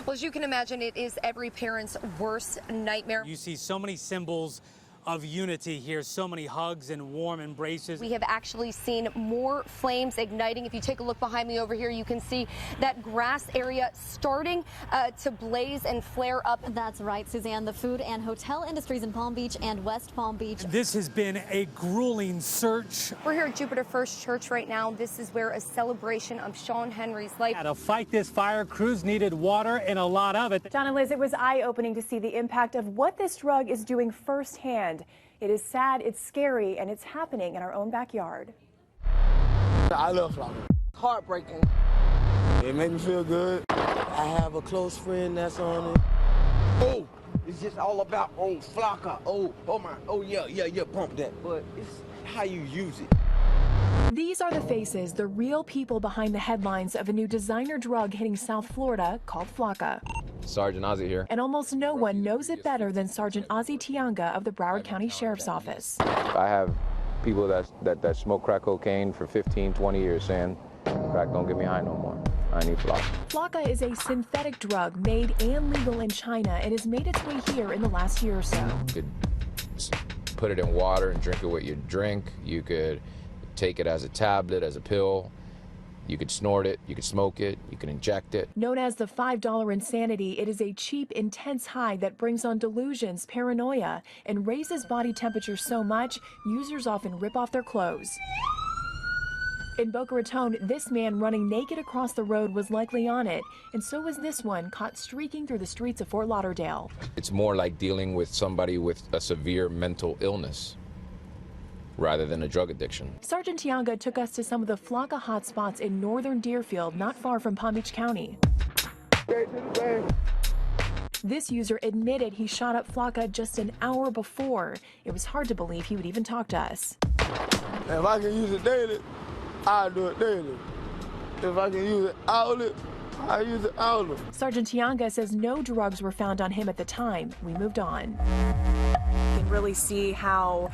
Well, as you can imagine, it is every parent's worst nightmare. You see so many symbols of unity here, so many hugs and warm embraces. We have actually seen more flames igniting. If you take a look behind me over here, you can see that grass area starting to blaze and flare up. That's right, Suzanne. The food and hotel industries in Palm Beach and West Palm Beach. This has been a grueling search. We're here at Jupiter First Church right now. This is where a celebration of Sean Henry's life. To fight this fire, crews needed water and a lot of it. John and Liz, it was eye-opening to see the impact of what this drug is doing firsthand. It is sad, it's scary, and it's happening in our own backyard. I love Flocka. Heartbreaking. It made me feel good. I have a close friend that's on it. Oh, it's just all about Flocka. Oh my, yeah, pump that. But it's how you use it. These are the faces, the real people behind the headlines of a new designer drug hitting South Florida called Flocka. Sergeant Ozzie here. And almost no one knows it better than Sergeant Ozzie Tianga of the Broward County Sheriff's Office. I have people that smoke crack cocaine for 15, 20 years saying, crack don't get me high no more. I need Flocka. Flocka is a synthetic drug made and legal in China and has made its way here in the last year or so. You could put it in water and drink it with your drink. You could take it as a tablet, as a pill. You could snort it, you could smoke it, you can inject it. Known as the $5 insanity, it is a cheap, intense high that brings on delusions, paranoia, and raises body temperature so much, users often rip off their clothes. In Boca Raton, this man running naked across the road was likely on it, and so was this one caught streaking through the streets of Fort Lauderdale. It's more like dealing with somebody with a severe mental illness rather than a drug addiction. Sergeant Tianga took us to some of the Flocka hotspots in northern Deerfield, not far from Palm Beach County. This user admitted he shot up Flocka just an hour before. It was hard to believe he would even talk to us. If I can use it daily, I'll do it daily. If I can use it hourly, I use it hourly. Sergeant Tianga says no drugs were found on him at the time. We moved on. You can really see how,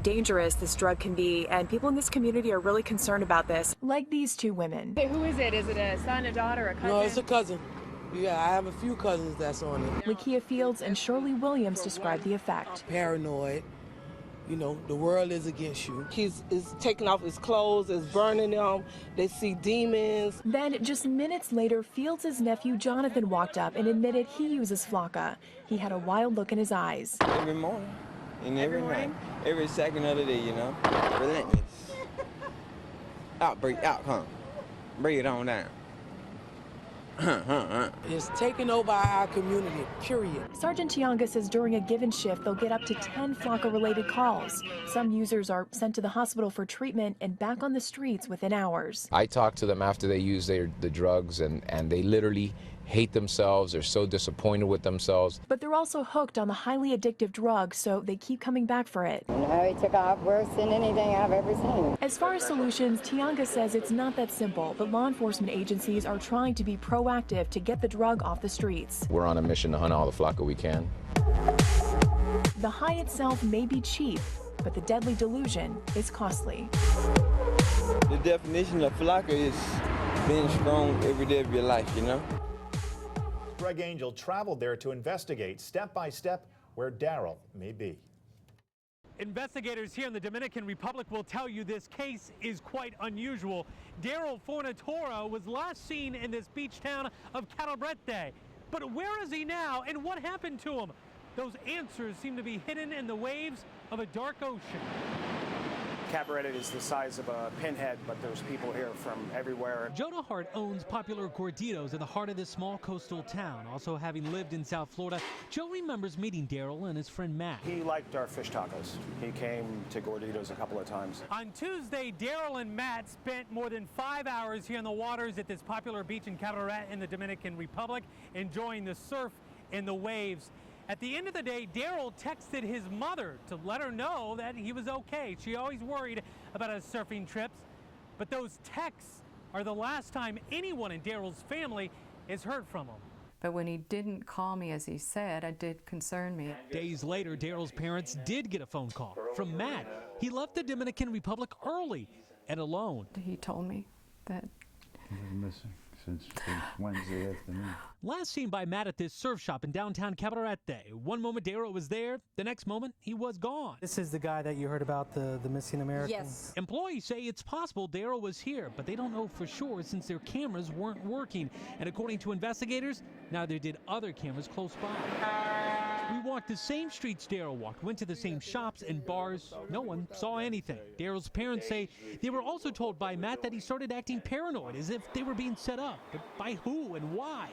dangerous this drug can be, and people in this community are really concerned about this. Like these two women. Who is it? Is it a son, a daughter, a cousin? No, it's a cousin. Yeah, I have a few cousins that's on it. Lakia Fields and Shirley Williams described the effect. Paranoid. You know, the world is against you. He's taking off his clothes, is burning them. They see demons. Then, just minutes later, Fields' nephew Jonathan walked up and admitted he uses Flocka. He had a wild look in his eyes. Every morning and every night, every second of the day, relentless. Outbreak, outcome. Bring it on down. It's taking over our community, period. Sergeant Tianga says during a given shift, they'll get up to 10 Flocka-related calls. Some users are sent to the hospital for treatment and back on the streets within hours. I talk to them after they use the drugs, and they literally hate themselves. They're so disappointed with themselves. But they're also hooked on the highly addictive drug, so they keep coming back for it. He took off worse than anything I've ever seen. As far as solutions, Tianga says it's not that simple, but law enforcement agencies are trying to be proactive to get the drug off the streets. We're on a mission to hunt all the Flocka we can. The high itself may be cheap, but the deadly delusion is costly. The definition of Flocka is being strong every day of your life, Greg Angel traveled there to investigate step by step where Daryl may be. Investigators here in the Dominican Republic will tell you this case is quite unusual. Daryl Fornatora was last seen in this beach town of Calabrete. But where is he now and what happened to him? Those answers seem to be hidden in the waves of a dark ocean. Cabaret is the size of a pinhead, but there's people here from everywhere. Jonah Hart owns popular gorditos in the heart of this small coastal town. Also having lived in South Florida, Joe remembers meeting Daryl and his friend Matt. He liked our fish tacos. He came to Gorditos a couple of times. On Tuesday, Daryl and Matt spent more than 5 hours here in the waters at this popular beach in Cabaret in the Dominican Republic, enjoying the surf and the waves. At the end of the day, Daryl texted his mother to let her know that he was okay. She always worried about his surfing trips, but those texts are the last time anyone in Daryl's family has heard from him. But when he didn't call me as he said, it did concern me. Days later, Daryl's parents did get a phone call from Matt. He left the Dominican Republic early and alone. He told me that he was missing. since Wednesday afternoon. Last seen by Matt at this surf shop in downtown Cabarete. One moment Daryl was there, the next moment he was gone. This is the guy that you heard about, the missing American? Yes. Employees say it's possible Daryl was here, but they don't know for sure since their cameras weren't working. And according to investigators, neither did other cameras close by. We walked the same streets Daryl walked, went to the same shops and bars. No one saw anything. Daryl's parents say they were also told by Matt that he started acting paranoid, as if they were being set up. But by who and why?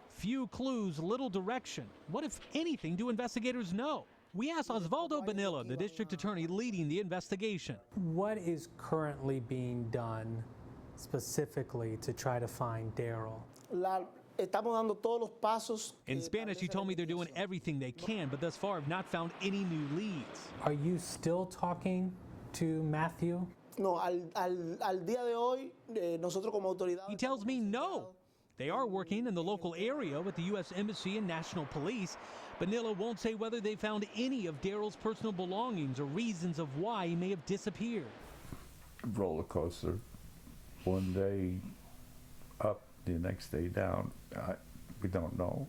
Few clues, little direction. What, if anything, do investigators know? We asked Osvaldo Bonilla, the district attorney leading the investigation. What is currently being done specifically to try to find Daryl? In Spanish, he told me they're doing everything they can, but thus far have not found any new leads. Are you still talking to Matthew? He tells me no. They are working in the local area with the U.S. Embassy and National Police. Bonilla won't say whether they found any of Daryl's personal belongings or reasons of why he may have disappeared. Roller coaster. One day up, the next day down. We don't know.